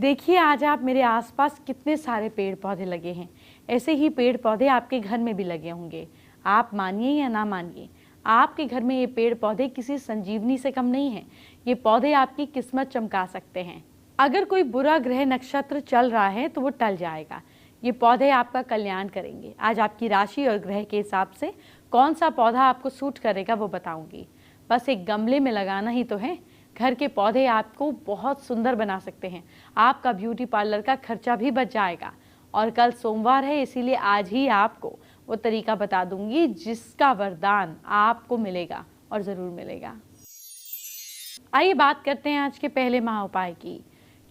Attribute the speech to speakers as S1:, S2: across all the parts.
S1: देखिए आज आप मेरे आसपास कितने सारे पेड़ पौधे लगे हैं। ऐसे ही पेड़ पौधे आपके घर में भी लगे होंगे। आप मानिए या ना मानिए, आपके घर में ये पेड़ पौधे किसी संजीवनी से कम नहीं हैं। ये पौधे आपकी किस्मत चमका सकते हैं। अगर कोई बुरा ग्रह नक्षत्र चल रहा है तो वो टल जाएगा। ये पौधे आपका कल्याण करेंगे। आज आपकी राशि और ग्रह के हिसाब से कौन सा पौधा आपको सूट करेगा वो बताऊंगी। बस एक गमले में लगाना ही तो है। घर के पौधे आपको बहुत सुंदर बना सकते हैं। आपका ब्यूटी पार्लर का खर्चा भी बच जाएगा। और कल सोमवार है, इसीलिए आज ही आपको वो तरीका बता दूंगी जिसका वरदान आपको मिलेगा और ज़रूर मिलेगा। आइए बात करते हैं आज के पहले महाउपाय की।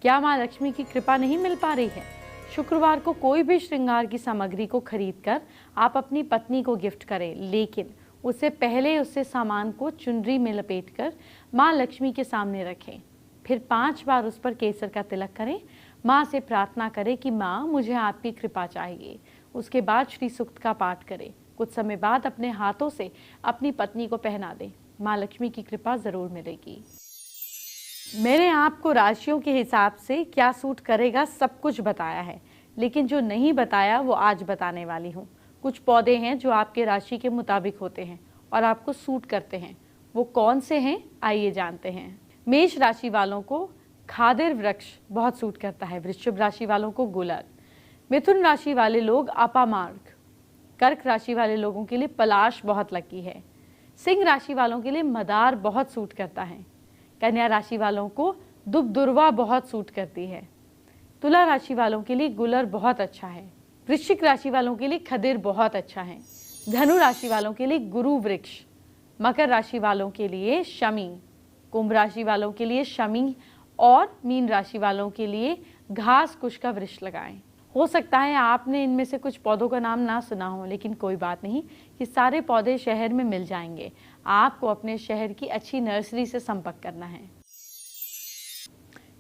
S1: क्या माँ लक्ष्मी की कृपा नहीं मिल पा रही है? शुक्रवार को कोई भी श्रृंगार की सामग्री को खरीद कर आप अपनी पत्नी को गिफ्ट करें, लेकिन उससे पहले उससे सामान को चुनरी में लपेटकर माँ लक्ष्मी के सामने रखें। फिर 5 बार उस पर केसर का तिलक करें। माँ से प्रार्थना करें कि माँ मुझे आपकी कृपा चाहिए। उसके बाद श्री सूक्त का पाठ करें। कुछ समय बाद अपने हाथों से अपनी पत्नी को पहना दें। माँ लक्ष्मी की कृपा जरूर मिलेगी। मैंने आपको राशियों के हिसाब से क्या सूट करेगा सब कुछ बताया है, लेकिन जो नहीं बताया वो आज बताने वाली हूँ। कुछ पौधे हैं जो आपके राशि के मुताबिक होते हैं और आपको सूट करते हैं। वो कौन से हैं आइए जानते हैं। मेष राशि वालों को खादिर वृक्ष बहुत सूट करता है। वृश्चिक राशि वालों को गुलर। मिथुन राशि वाले लोग अपामार्ग। कर्क राशि वाले लोगों के लिए पलाश बहुत लकी है। सिंह राशि वालों के लिए मदार बहुत सूट करता है। कन्या राशि वालों को दुबदुर्वा बहुत सूट करती है। तुला राशि वालों के लिए गुलर बहुत अच्छा है। वृश्चिक राशि वालों के लिए खदिर बहुत अच्छा है। धनु राशि वालों के लिए गुरु वृक्ष। मकर राशि वालों के लिए शमी। कुंभ राशि वालों के लिए शमी और मीन राशि वालों के लिए घास कुश का वृक्ष लगाएं। हो सकता है आपने इनमें से कुछ पौधों का नाम ना सुना हो, लेकिन कोई बात नहीं, ये सारे पौधे शहर में मिल जाएंगे। आपको अपने शहर की अच्छी नर्सरी से संपर्क करना है।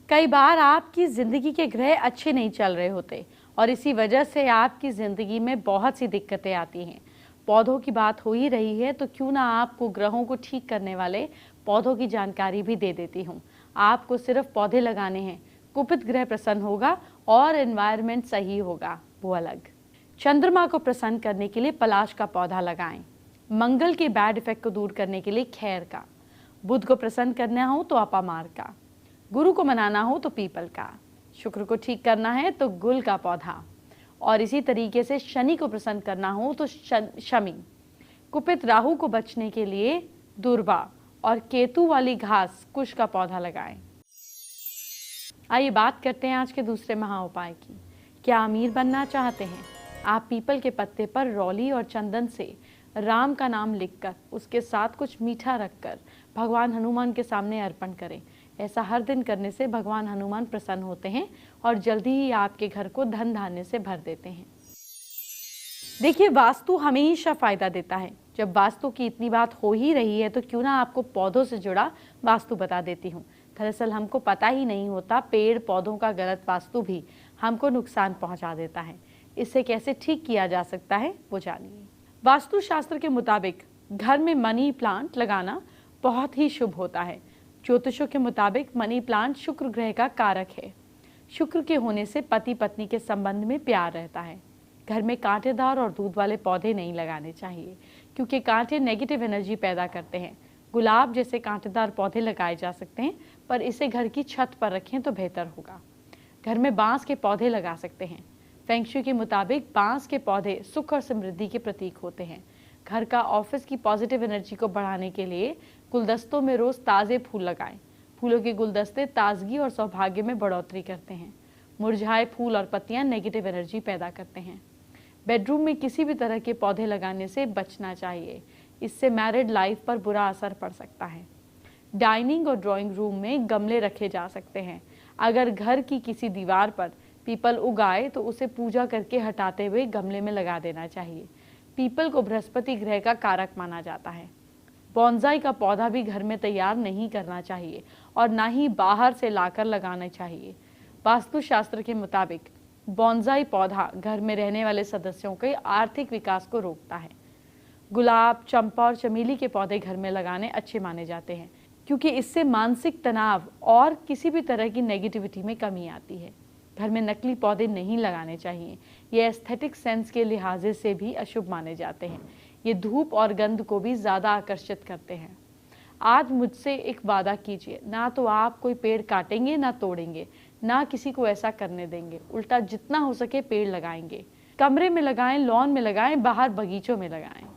S1: कई बार आपकी जिंदगी के ग्रह अच्छे नहीं चल रहे होते और इसी वजह से आपकी जिंदगी में बहुत सी दिक्कतें आती हैं। पौधों की बात हो ही रही है तो क्यों ना आपको ग्रहों को ठीक करने वाले पौधों की जानकारी भी दे देती हूँ। आपको सिर्फ पौधे लगाने हैं। कुपित ग्रह प्रसन्न होगा और एनवायरनमेंट सही होगा, वो अलग। चंद्रमा को प्रसन्न करने के लिए पलाश का पौधा लगाएं। मंगल के बैड इफेक्ट को दूर करने के लिए खैर का। बुध को प्रसन्न करना हो तो अपामार का। गुरु को मनाना हो तो पीपल का। शुक्र को ठीक करना है तो गुल का पौधा। और इसी तरीके से शनि को प्रसन्न करना हो तो शमी। कुपित राहु को बचने के लिए दुर्वा और केतु वाली घास कुश का पौधा लगाएं। आइए बात करते हैं आज के दूसरे महाउपाय की। क्या अमीर बनना चाहते हैं? आप पीपल के पत्ते पर रौली और चंदन से राम का नाम लिखकर उसके साथ कुछ मीठा रखकर भगवान हनुमान के सामने अर्पण करें। ऐसा हर दिन करने से भगवान हनुमान प्रसन्न होते हैं और जल्दी ही आपके घर को धन धान्य से भर देते हैं। देखिए, वास्तु हमेशा फायदा देता है। जब वास्तु की इतनी बात हो ही रही है तो क्यों ना आपको पौधों से जुड़ा वास्तु बता देती हूँ। दरअसल हमको पता ही नहीं होता पेड़ पौधों का गलत वास्तु भी हमको नुकसान पहुंचा देता है। इसे कैसे ठीक किया जा सकता है वो जानिए। वास्तु शास्त्र के मुताबिक घर में मनी प्लांट लगाना बहुत ही शुभ होता है। ज्योतिषों के मुताबिक मनी प्लांट शुक्र ग्रह का कारक है। शुक्र के होने से पति पत्नी के संबंध में प्यार रहता है। घर में कांटेदार और दूध वाले पौधे नहीं लगाने चाहिए क्योंकि कांटे नेगेटिव एनर्जी पैदा करते हैं। गुलाब जैसे कांटेदार पौधे लगाए जा सकते हैं, पर इसे घर की छत पर रखें तो बेहतर होगा। घर में बांस के पौधे लगा सकते हैं। फेंगशुई के मुताबिक बांस के पौधे सुख और समृद्धि के प्रतीक होते हैं। घर का ऑफिस की पॉजिटिव एनर्जी को बढ़ाने के लिए गुलदस्तों में रोज ताज़े फूल लगाएं। फूलों के गुलदस्ते ताजगी और सौभाग्य में बढ़ोतरी करते हैं। मुरझाए फूल और पत्तियां नेगेटिव एनर्जी पैदा करते हैं। बेडरूम में किसी भी तरह के पौधे लगाने से बचना चाहिए, इससे मैरिड लाइफ पर बुरा असर पड़ सकता है। डाइनिंग और ड्राइंग रूम में गमले रखे जा सकते हैं। अगर घर की किसी दीवार पर पीपल उगाए तो उसे पूजा करके हटाते हुए गमले में लगा देना चाहिए। पीपल को बृहस्पति ग्रह का कारक माना जाता है। बॉन्जाई का पौधा भी घर में तैयार नहीं करना चाहिए और ना ही बाहर से लाकर लगाना चाहिए। वास्तुशास्त्र के मुताबिक बॉन्जाई पौधा घर में रहने वाले सदस्यों के आर्थिक विकास को रोकता है। गुलाब, चंपा और चमेली के पौधे घर में लगाने अच्छे माने जाते हैं क्योंकि इससे मानसिक तनाव और किसी भी तरह की नेगेटिविटी में कमी आती है। घर में नकली पौधे नहीं लगाने चाहिए, ये एस्थेटिक सेंस के लिहाजे से भी अशुभ माने जाते हैं। ये धूप और गंध को भी ज़्यादा आकर्षित करते हैं। आज मुझसे एक वादा कीजिए, ना तो आप कोई पेड़ काटेंगे ना तोड़ेंगे, ना किसी को ऐसा करने देंगे, उल्टा जितना हो सके पेड़ लगाएंगे। कमरे में लगाएं, लॉन में लगाएं, बाहर बगीचों में लगाएं।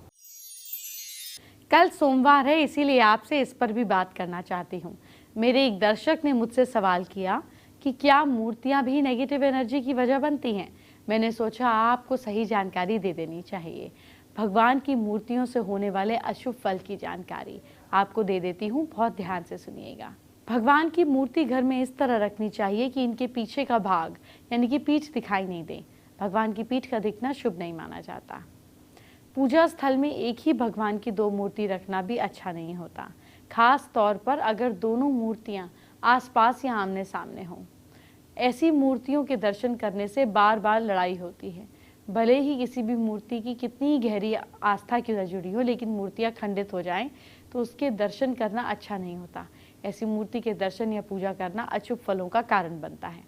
S1: कल सोमवार है, इसीलिए आपसे इस पर भी बात करना चाहती हूँ। मेरे एक दर्शक ने मुझसे सवाल किया कि क्या मूर्तियाँ भी नेगेटिव एनर्जी की वजह बनती हैं। मैंने सोचा आपको सही जानकारी दे देनी चाहिए। भगवान की मूर्तियों से होने वाले अशुभ फल की जानकारी आपको दे देती हूँ, बहुत ध्यान से सुनिएगा। भगवान की मूर्ति घर में इस तरह रखनी चाहिए कि इनके पीछे का भाग यानी कि पीठ दिखाई नहीं दे। भगवान की पीठ का दिखना शुभ नहीं माना जाता। पूजा स्थल में एक ही भगवान की दो मूर्ति रखना भी अच्छा नहीं होता, खास तौर पर अगर दोनों मूर्तियां आसपास या आमने सामने हों। ऐसी मूर्तियों के दर्शन करने से बार बार लड़ाई होती है। भले ही किसी भी मूर्ति की कितनी गहरी आस्था क्यों न जुड़ी हो, लेकिन मूर्तियां खंडित हो जाएं तो उसके दर्शन करना अच्छा नहीं होता। ऐसी मूर्ति के दर्शन या पूजा करना अशुभ फलों का कारण बनता है।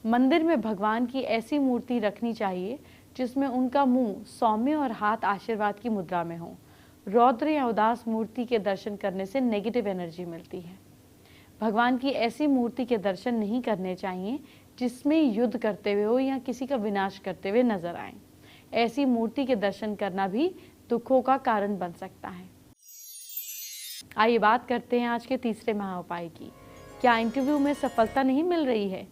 S1: मंदिर में भगवान की ऐसी मूर्ति रखनी चाहिए जिसमें उनका मुंह सौम्य और हाथ आशीर्वाद की मुद्रा में हो। रौद्र या उदास मूर्ति के दर्शन करने से नेगेटिव एनर्जी मिलती है। भगवान की ऐसी मूर्ति के दर्शन नहीं करने चाहिए जिसमें युद्ध करते हुए हो या किसी का विनाश करते हुए नजर आए। ऐसी मूर्ति के दर्शन करना भी दुखों का कारण बन सकता है। आइए बात करते हैं आज के तीसरे महाउपाय की। क्या इंटरव्यू में सफलता नहीं मिल रही है?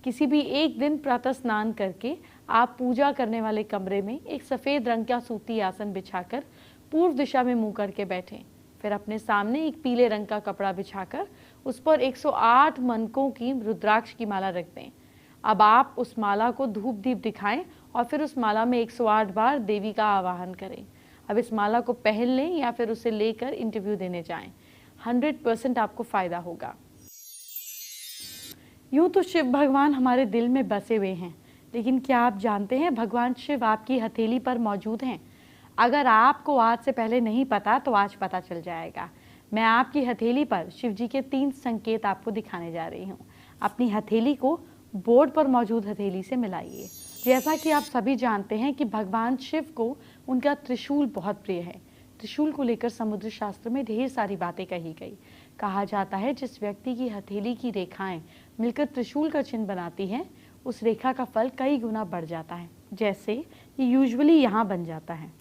S1: किसी भी एक दिन प्रातः स्नान करके आप पूजा करने वाले कमरे में एक सफेद रंग का सूती आसन बिछाकर पूर्व दिशा में मुंह करके बैठें। फिर अपने सामने एक पीले रंग का कपड़ा बिछाकर उस पर 108 मनकों की रुद्राक्ष की माला रख दें। अब आप उस माला को धूप दीप दिखाएं और फिर उस माला में 108 बार देवी का आवाहन करें। अब इस माला को पहन लें या फिर उसे लेकर इंटरव्यू देने जाएं। 100% आपको फायदा होगा। यूं तो शिव भगवान हमारे दिल में बसे हुए हैं, लेकिन क्या आप जानते हैं भगवान शिव आपकी हथेली पर मौजूद हैं? अगर आपको आज से पहले नहीं पता तो आज पता चल जाएगा। मैं आपकी हथेली पर शिव जी के 3 संकेत आपको दिखाने जा रही हूँ। अपनी हथेली को बोर्ड पर मौजूद हथेली से मिलाइए। जैसा कि आप सभी जानते हैं कि भगवान शिव को उनका त्रिशूल बहुत प्रिय है। त्रिशूल को लेकर समुद्र शास्त्र में ढेर सारी बातें कही गई। कहा जाता है जिस व्यक्ति की हथेली की रेखाएं मिलकर त्रिशूल का चिन्ह बनाती हैं, उस रेखा का फल कई गुना बढ़ जाता है। जैसे ये यूजुअली यहाँ बन जाता है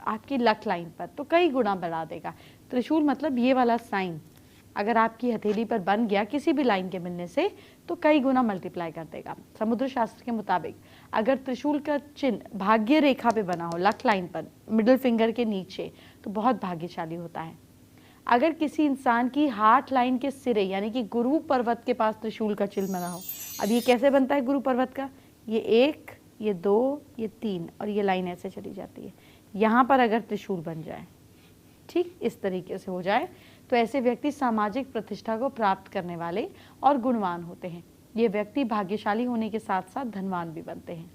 S1: आपकी लक लाइन पर, तो कई गुना बढ़ा देगा। त्रिशूल मतलब ये वाला साइन अगर आपकी हथेली पर बन गया किसी भी लाइन के मिलने से, तो कई गुना मल्टीप्लाई कर देगा। समुद्र शास्त्र के मुताबिक अगर त्रिशूल का चिन्ह भाग्य रेखा पे बना हो, लक लाइन पर, मिडिल फिंगर के नीचे, तो बहुत भाग्यशाली होता है। अगर किसी इंसान की हार्ट लाइन के सिरे यानी कि गुरु पर्वत के पास त्रिशूल का चिन्ह बना हो, अब ये कैसे बनता है गुरु पर्वत का? ये 1, ये 2, ये 3 और ये लाइन ऐसे चली जाती है। यहाँ पर अगर त्रिशूल बन जाए, ठीक इस तरीके से हो जाए, तो ऐसे व्यक्ति सामाजिक प्रतिष्ठा को प्राप्त करने वाले और गुणवान होते हैं। ये व्यक्ति भाग्यशाली होने के साथ साथ धनवान भी बनते हैं।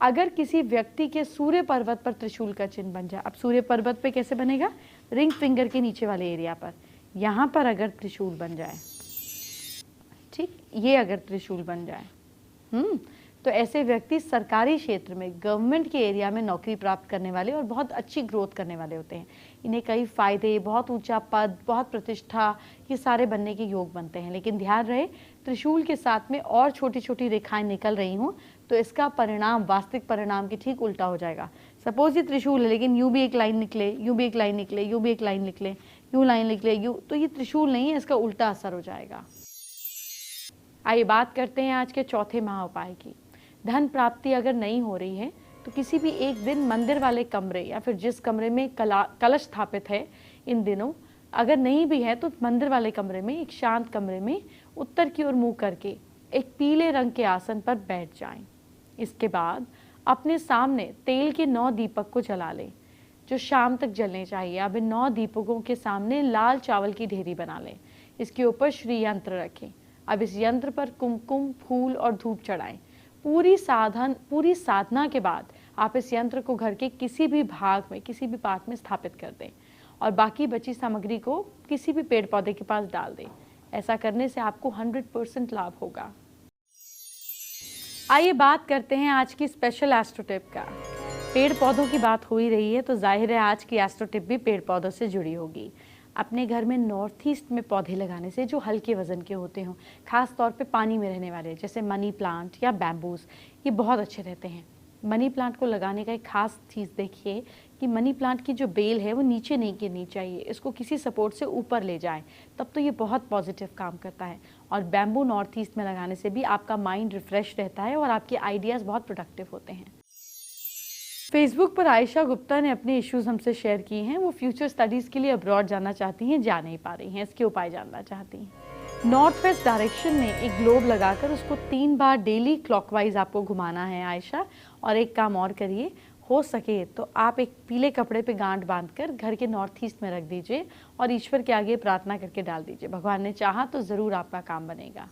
S1: अगर किसी व्यक्ति के सूर्य पर्वत पर त्रिशूल का चिन्ह बन जाए, अब सूर्य पर्वत पे कैसे बनेगा? रिंग फिंगर के नीचे वाले एरिया पर, यहाँ पर अगर त्रिशूल बन जाए, ठीक ये अगर त्रिशूल बन जाए, तो ऐसे व्यक्ति सरकारी क्षेत्र में, गवर्नमेंट के एरिया में नौकरी प्राप्त करने वाले और बहुत अच्छी ग्रोथ करने वाले होते हैं। इन्हें कई फायदे, बहुत ऊंचा पद, बहुत प्रतिष्ठा, ये सारे बनने के योग बनते हैं। लेकिन ध्यान रहे, त्रिशूल के साथ में और छोटी छोटी रेखाएं निकल रही हों तो इसका परिणाम वास्तविक परिणाम के ठीक उल्टा हो जाएगा। सपोज ये त्रिशूल है लेकिन यूं भी एक लाइन निकले, यूं भी एक लाइन निकले, यूं भी एक लाइन निकले, यूं लाइन निकले, यूं, तो ये त्रिशूल नहीं है, इसका उल्टा असर हो जाएगा। आइए बात करते हैं आज के चौथे महाउपाय की। धन प्राप्ति अगर नहीं हो रही है तो किसी भी एक दिन मंदिर वाले कमरे या फिर जिस कमरे में कलश स्थापित है इन दिनों, अगर नहीं भी है तो मंदिर वाले कमरे में, एक शांत कमरे में उत्तर की ओर मुंह करके एक पीले रंग के आसन पर बैठ जाएं। इसके बाद अपने सामने तेल के 9 दीपक को जला लें जो शाम तक जलने चाहिए। अब इन 9 दीपकों के सामने लाल चावल की ढेरी बना लें। इसके ऊपर श्री यंत्र रखें। अब इस यंत्र पर कुमकुम, फूल और धूप चढ़ाएं। पूरी साधना के बाद आप इस यंत्र को घर के किसी भी भाग में, किसी भी पार्ट में स्थापित कर दें और बाकी बची सामग्री को किसी भी पेड़ पौधे के पास डाल दें। ऐसा करने से आपको 100% लाभ होगा। आइए बात करते हैं आज की स्पेशल एस्ट्रो टिप का। पेड़ पौधों की बात हो ही रही है तो जाहिर है आज की एस्ट्रो टिप भी पेड़ पौधों से जुड़ी होगी। अपने घर में नॉर्थ ईस्ट में पौधे लगाने से जो हल्के वजन के होते हों, खास तौर पे पानी में रहने वाले जैसे मनी प्लांट या बैम्बूज, ये बहुत अच्छे रहते हैं। मनी प्लांट को लगाने का एक खास चीज़ देखिए कि मनी प्लांट की जो बेल है वो नीचे नहीं गिरनी चाहिए, इसको किसी सपोर्ट से ऊपर ले जाएं, तब तो ये बहुत पॉजिटिव काम करता है। और बैम्बू नॉर्थ ईस्ट में लगाने से भी आपका माइंड रिफ्रेश रहता है और आपके आइडियाज़ बहुत प्रोडक्टिव होते हैं। फेसबुक पर आयशा गुप्ता ने अपने इश्यूज हमसे शेयर किए हैं। वो फ्यूचर स्टडीज़ के लिए अब्रॉड जाना चाहती हैं, जा नहीं पा रही हैं, इसके उपाय जानना चाहती हैं। नॉर्थ वेस्ट डायरेक्शन में एक ग्लोब लगाकर उसको 3 बार डेली क्लॉकवाइज आपको घुमाना है आयशा। और एक काम और करिए, हो सके तो आप एक पीले कपड़े पे गांठ बांधकर घर के नॉर्थ ईस्ट में रख दीजिए और ईश्वर के आगे प्रार्थना करके डाल दीजिए। भगवान ने चाहा तो ज़रूर आपका काम बनेगा।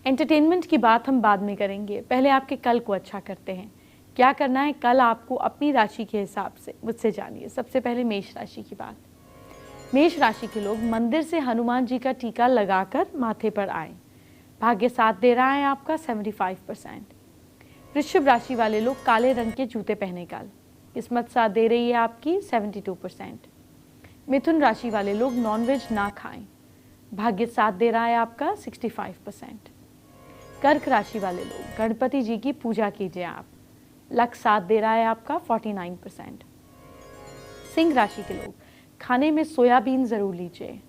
S1: एंटरटेनमेंट की बात हम बाद में करेंगे, पहले आपके कल को अच्छा करते हैं। क्या करना है कल आपको अपनी राशि के हिसाब से, मुझसे जानिए। सबसे पहले मेष राशि की बात। मेष राशि के लोग मंदिर से हनुमान जी का टीका लगाकर माथे पर आएं। भाग्य साथ दे रहा है आपका 75%। वृश्चिक राशि वाले लोग काले रंग के जूते पहने कल, किस्मत साथ दे रही है आपकी 72%। मिथुन राशि वाले लोग नॉनवेज ना खाएं, भाग्य साथ दे रहा है आपका 65%। कर्क राशि वाले लोग गणपति जी की पूजा कीजिए आप, लक साथ दे रहा है आपका 49%। सिंह राशि के लोग खाने में सोयाबीन जरूर लीजिए,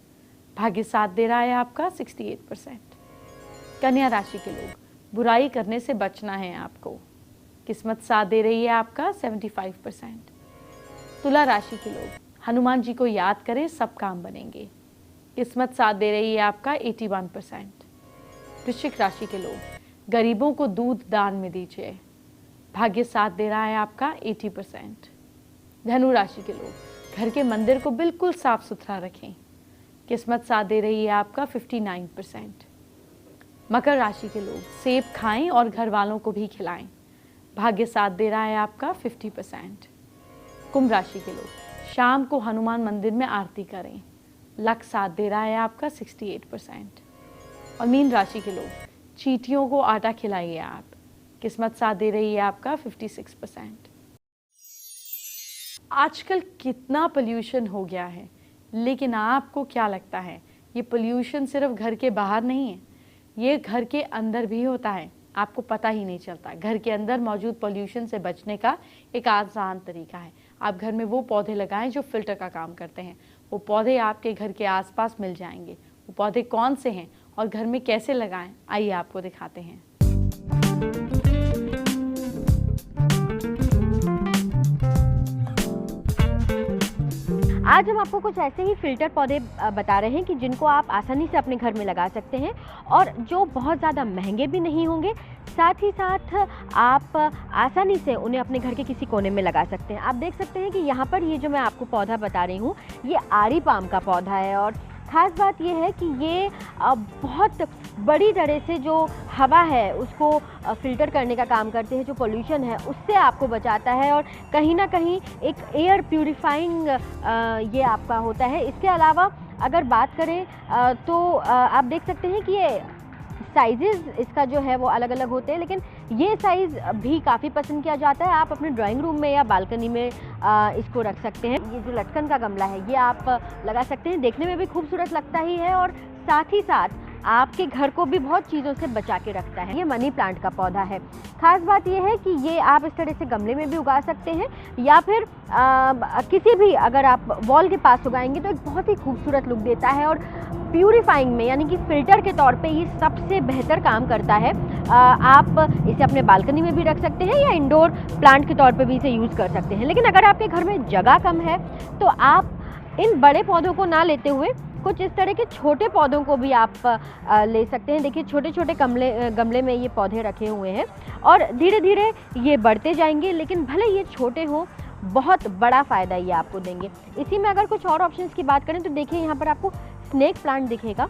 S1: भाग्य साथ दे रहा है आपका 68%। कन्या राशि के लोग बुराई करने से बचना है आपको, किस्मत साथ दे रही है आपका 75%। तुला राशि के लोग हनुमान जी को याद करें, सब काम बनेंगे, किस्मत साथ दे रही है आपका 81%। वृश्चिक राशि के लोग गरीबों को दूध दान में दीजिए, भाग्य साथ दे रहा है आपका 80%। धनु राशि के लोग घर के मंदिर को बिल्कुल साफ सुथरा रखें, किस्मत साथ दे रही है आपका 59%। मकर राशि के लोग सेब खाएं और घर वालों को भी खिलाएं, भाग्य साथ दे रहा है आपका 50%। कुंभ राशि के लोग शाम को हनुमान मंदिर में आरती करें, लक साथ दे रहा है आपका 68%। और मीन राशि के लोग चींटियों को आटा खिलाइए आप, किस्मत साथ दे रही है आपका 56%। आजकल कितना पोल्यूशन हो गया है, लेकिन आपको क्या लगता है ये पोल्यूशन सिर्फ घर के बाहर नहीं है, ये घर के अंदर भी होता है, आपको पता ही नहीं चलता। घर के अंदर मौजूद पोल्यूशन से बचने का एक आसान तरीका है, आप घर में वो पौधे लगाएं जो फिल्टर का काम करते हैं। वो पौधे आपके घर के आसपास मिल जाएंगे। वो पौधे कौन से हैं और घर में कैसे लगाएं, आइए आपको दिखाते हैं।
S2: आज हम आपको कुछ ऐसे ही फिल्टर पौधे बता रहे हैं कि जिनको आप आसानी से अपने घर में लगा सकते हैं और जो बहुत ज़्यादा महंगे भी नहीं होंगे, साथ ही साथ आप आसानी से उन्हें अपने घर के किसी कोने में लगा सकते हैं। आप देख सकते हैं कि यहाँ पर ये जो मैं आपको पौधा बता रही हूँ, ये आरी पाम का पौधा है और ख़ास बात ये है कि ये बहुत बड़ी तरह से जो हवा है उसको फ़िल्टर करने का काम करते हैं, जो पोल्यूशन है उससे आपको बचाता है और कहीं ना कहीं एक एयर प्यूरिफाइंग ये आपका होता है। इसके अलावा अगर बात करें तो आप देख सकते हैं कि ये साइज़ इसका जो है वो अलग अलग होते हैं, लेकिन ये साइज़ भी काफ़ी पसंद किया जाता है। आप अपने ड्राइंग रूम में या बालकनी में इसको रख सकते हैं। ये जो लटकन का गमला है ये आप लगा सकते हैं, देखने में भी खूबसूरत लगता ही है और साथ ही साथ आपके घर को भी बहुत चीज़ों से बचा के रखता है। ये मनी प्लांट का पौधा है। ख़ास बात ये है कि ये आप इस तरह से गमले में भी उगा सकते हैं या फिर किसी भी अगर आप वॉल के पास उगाएंगे तो एक बहुत ही खूबसूरत लुक देता है और प्यूरिफाइंग में यानी कि फ़िल्टर के तौर पे ये सबसे बेहतर काम करता है। आप इसे अपने बालकनी में भी रख सकते हैं या इंडोर प्लांट के तौर पे भी इसे यूज़ कर सकते हैं। लेकिन अगर आपके घर में जगह कम है तो आप इन बड़े पौधों को ना लेते हुए कुछ इस तरह के छोटे पौधों को भी आप ले सकते हैं। देखिए छोटे छोटे गमले में ये पौधे रखे हुए हैं और धीरे धीरे ये बढ़ते जाएंगे, लेकिन भले ये छोटे हों बहुत बड़ा फ़ायदा ये आपको देंगे। इसी में अगर कुछ और ऑप्शंस की बात करें तो देखिए यहाँ पर आपको स्नेक प्लांट दिखेगा।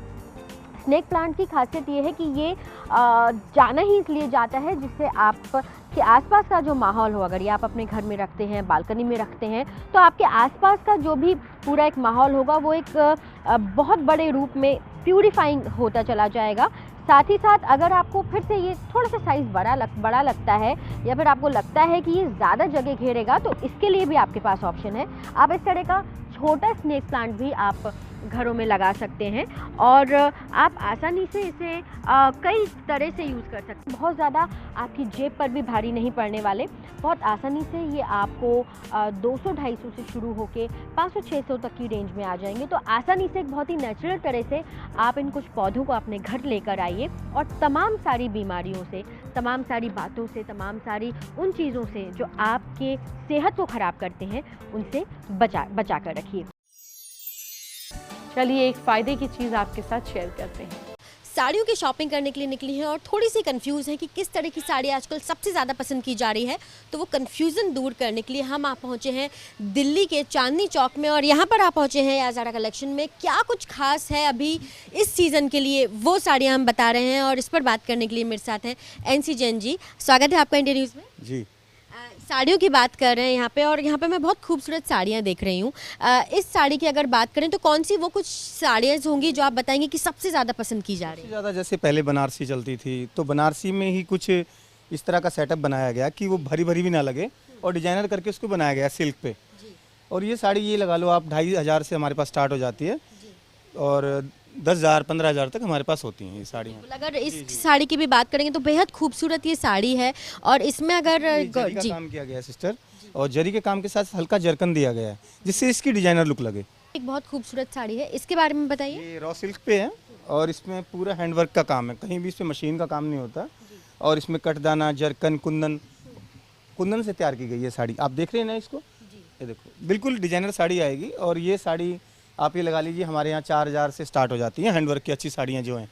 S2: स्नेक प्लांट की खासियत ये है कि ये जाना ही इसलिए जाता है जिससे आपके आसपास का जो माहौल हो, अगर ये आप अपने घर में रखते हैं, बालकनी में रखते हैं, तो आपके आसपास का जो भी पूरा एक माहौल होगा वो एक बहुत बड़े रूप में प्यूरिफाइंग होता चला जाएगा। साथ ही साथ अगर आपको फिर से ये थोड़ा सा साइज़ बड़ा लगता है या फिर आपको लगता है कि ये ज़्यादा जगह घेरेगा, तो इसके लिए भी आपके पास ऑप्शन है। आप इस तरह का छोटा स्नेक प्लांट भी आप घरों में लगा सकते हैं और आप आसानी से इसे कई तरह से यूज़ कर सकते हैं। बहुत ज़्यादा आपकी जेब पर भी भारी नहीं पड़ने वाले, बहुत आसानी से ये आपको 200-250 से शुरू होके 500-600 तक की रेंज में आ जाएंगे। तो आसानी से एक बहुत ही नेचुरल तरह से आप इन कुछ पौधों को अपने घर लेकर आइए और तमाम सारी बीमारियों से, तमाम सारी बातों से, तमाम सारी उन चीज़ों से जो आपके सेहत को ख़राब करते हैं, उनसे बचा कर रखिए।
S1: चलिए एक फ़ायदे की चीज़ आपके साथ शेयर करते हैं।
S3: साड़ियों की शॉपिंग करने के लिए निकली हैं और थोड़ी सी कंफ्यूज है कि किस तरह की साड़ी आजकल सबसे ज़्यादा पसंद की जा रही है। तो वो कंफ्यूजन दूर करने के लिए हम आप पहुँचे हैं दिल्ली के चांदनी चौक में और यहाँ पर आप पहुँचे हैं याजारा कलेक्शन में। क्या कुछ खास है अभी इस सीज़न के लिए, वो साड़ियाँ हम बता रहे हैं और इस पर बात करने के लिए मेरे साथ हैं NC जैन जी। स्वागत है आपका इंडिया न्यूज़ में
S4: जी।
S3: साड़ियों की बात कर रहे हैं यहाँ पे और यहाँ पे मैं बहुत खूबसूरत साड़ियाँ देख रही हूँ। इस साड़ी की अगर बात करें तो कौन सी वो कुछ साड़ियाँ होंगी जो आप बताएंगे कि सबसे ज़्यादा पसंद की जा रही है?
S4: ज़्यादा जैसे पहले बनारसी चलती थी, तो बनारसी में ही कुछ इस तरह का सेटअप बनाया गया कि वो भरी भरी भी ना लगे और डिजाइनर करके उसको बनाया गया सिल्क पे। और ये साड़ी ये लगा लो आप 2500 से हमारे पास स्टार्ट हो जाती है और 10,000-15,000 तक हमारे पास होती हैं ये साड़ियाँ।
S3: अगर इस साड़ी की भी बात करेंगे तो बेहद खूबसूरत ये साड़ी है और इसमें अगर
S4: जरी का काम किया गया है सिस्टर, और जरी के काम के साथ हल्का जरकन दिया गया है जिससे इसकी डिजाइनर लुक लगे।
S3: एक बहुत खूबसूरत साड़ी है, इसके बारे में बताइए।
S4: ये रॉ सिल्क पे है और इसमें पूरा हैंडवर्क का काम है, कहीं भी इस पे मशीन का काम नहीं होता। और इसमें कटदाना, जरकन, कुंदन से तैयार की गई है साड़ी। आप देख रहे हैं ना इसको, ये देखो बिल्कुल डिजाइनर साड़ी आएगी। और ये साड़ी आप ये लगा लीजिए हमारे यहाँ 4,000 से स्टार्ट हो जाती हैं हैंडवर्क की अच्छी साड़ियाँ जो हैं।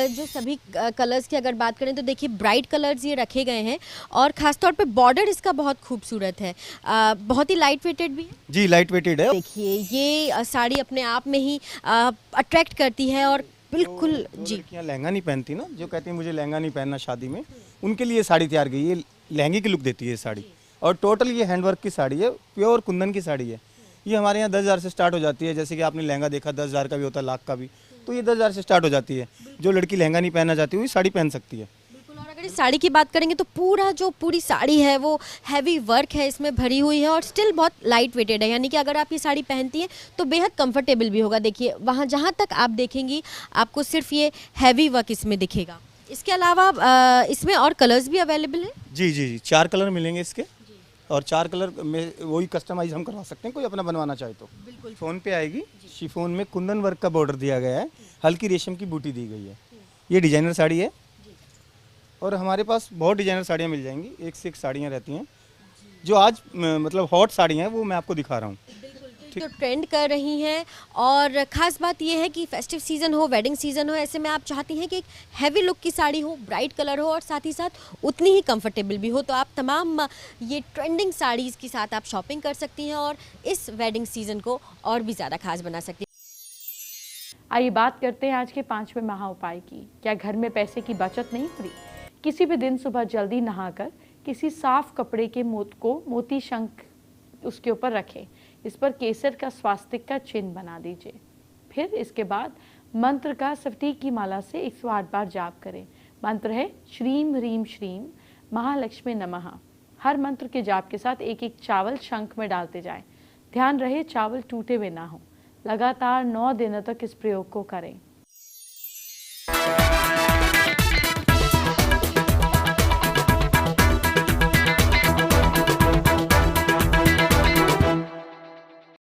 S3: जो सभी कलर्स की अगर बात करें तो देखिए ब्राइट कलर्स ये रखे गए हैं और खासतौर पे बॉर्डर इसका बहुत खूबसूरत है, बहुत ही लाइट वेटेड भी है।
S4: जी लाइट वेटेड है।
S3: देखिए ये साड़ी अपने आप में ही अट्रैक्ट करती है और बिल्कुल जी।
S4: लड़कियाँ लहंगा नहीं पहनती ना, जो कहती हैं मुझे लहंगा नहीं पहनना शादी में, उनके लिए साड़ी तैयार की ये लहंगे की लुक देती है ये साड़ी। और टोटल ये हैंडवर्क की साड़ी है, प्योर कुंदन की साड़ी है। ये हमारे यहाँ 10,000 से स्टार्ट हो जाती है। जैसे कि आपने लहंगा देखा 10,000 का भी होता है, लाख का भी, तो ये 10,000 से स्टार्ट हो जाती है। जो लड़की लहंगा नहीं पहनना चाहती वो साड़ी पहन सकती है।
S3: बिल्कुल। और अगर इस साड़ी की बात करेंगे तो पूरी साड़ी है वो हैवी वर्क है इसमें भरी हुई है और स्टिल बहुत लाइट वेटेड है, यानी कि अगर आप ये साड़ी पहनती हैं तो बेहद कंफर्टेबल भी होगा। देखिए वहाँ जहाँ तक आप देखेंगी आपको सिर्फ ये हैवी वर्क इसमें दिखेगा। इसके अलावा इसमें और कलर्स भी अवेलेबल है।
S4: जी जी जी 4 कलर मिलेंगे इसके और 4 कलर में वही कस्टमाइज हम करवा सकते हैं, कोई अपना बनवाना चाहे तो। बिल्कुल फ़ोन पे आएगी। शिफॉन में कुंदन वर्क का बॉर्डर दिया गया है, हल्की रेशम की बूटी दी गई है। ये डिजाइनर साड़ी है और हमारे पास बहुत डिजाइनर साड़ियाँ मिल जाएंगी, एक से एक साड़ियाँ रहती हैं। जो आज मतलब हॉट साड़ियाँ हैं वो मैं आपको दिखा रहा हूँ।
S3: जो ट्रेंड कर रही हैं और ख़ास बात यह है कि फेस्टिव सीज़न हो, वेडिंग सीज़न हो, ऐसे में आप चाहती हैं कि एक हैवी लुक की साड़ी हो, ब्राइट कलर हो और साथ ही साथ उतनी ही कंफर्टेबल भी हो, तो आप तमाम ये ट्रेंडिंग साड़ीज़ के साथ आप शॉपिंग कर सकती हैं और इस वेडिंग सीज़न को और भी ज़्यादा खास बना सकती हैं।
S1: आइए बात करते हैं आज के 5वें महा उपाय की। क्या घर में पैसे की बचत नहीं हो रही? किसी भी दिन सुबह जल्दी नहाकर किसी साफ कपड़े के मोती शंख उसके ऊपर रखें। इस पर केसर का स्वास्तिक का चिन्ह बना दीजिए। फिर इसके बाद मंत्र का सफेद की माला से 108 बार जाप करें। मंत्र है श्रीम ह्रीम श्रीम महालक्ष्मी नमः। हर मंत्र के जाप के साथ एक एक चावल शंख में डालते जाएं। ध्यान रहे चावल टूटे हुए ना हो। लगातार 9 दिनों तक इस प्रयोग को करें।